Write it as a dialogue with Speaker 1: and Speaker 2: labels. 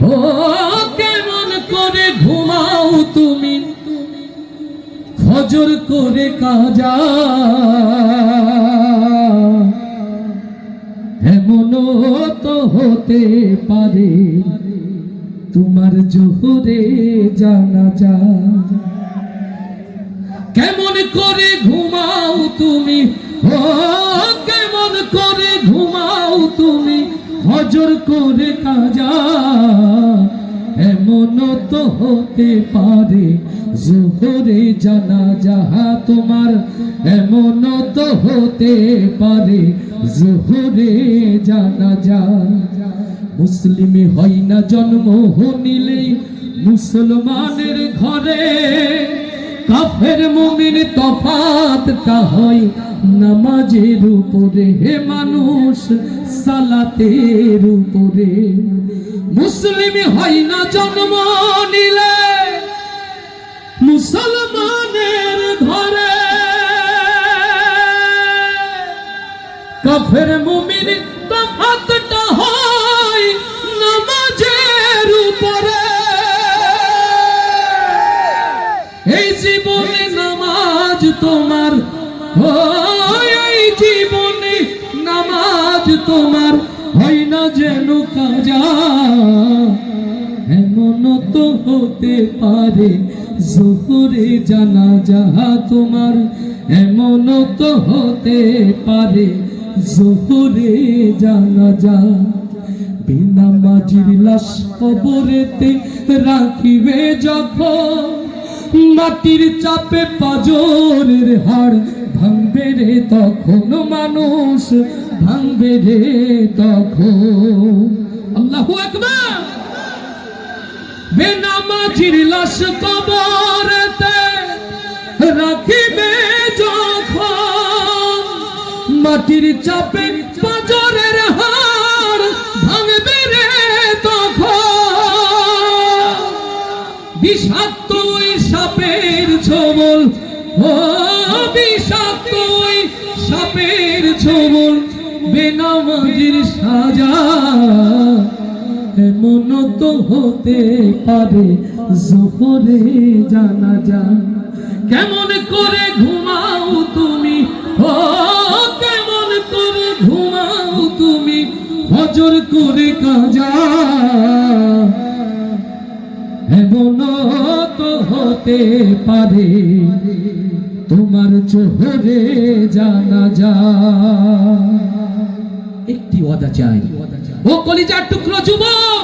Speaker 1: ও কেমন করে ঘুমাও তুমি ফজর করে কাজা, এমনও তো হতে পারে তোমার জোহরে জানাজা। কেমন করে ঘুমাও তুমি, ও কেমন করে ঘুমাও তুমি ফজর করে কাজা, এমনও তো হতে পারে জোহরে জানাজা তোমার, এমনও তো হতে পারে জোহরে জানাজা। মুসলিমে হয় না জন্ম নিলেই মুসলমানের ঘরে, কাফের মুমিন তফাৎটা হয় নামাজের উপরে, হে মানুষ সালাতের উপরে। মুসলিম হয় না জন্ম নিলে মুসলমানের ঘরে, কাফের মুমিন তফাৎটা হয় নামাজের উপরে। এই জীবনে নামাজ তোমার, এই জীবনে নামাজ তোমার হয় না যেন কাজা, এমন তো হতে পারে জোহরে জানাজা তোমার, এমন তো হতে পারে জোহরে জানাজা। বেনামাজির লাশ কবরেতে রাখিবে যখন, মাটির চাপে পাজরের হাড় ভাঙবে রে তখন, মানুষ ভাঙবে রে তখন। আল্লাহু আকবার। বেনামাজির লাশ কবরেতে রাখিবে যখন, মাটির চাপে পাজরের হাড় ভাঙবে রে তখন। বিষাক্ত ওই সাপের ছোবল, ও বিষাক্ত ওই সাপের ছোবল বেনামাজির সাজা, এমন তো হতে পারে জোহরে জানাজা। কেমন করে ঘুমাও তুমি, ও কেমন করে ঘুমাও তুমি ফজর করে কাজা, এমন তো হতে পারে তোমার জোহরে জানাজা। একটি ওয়াদা চাই ও কলিজার টুকরো যুবক,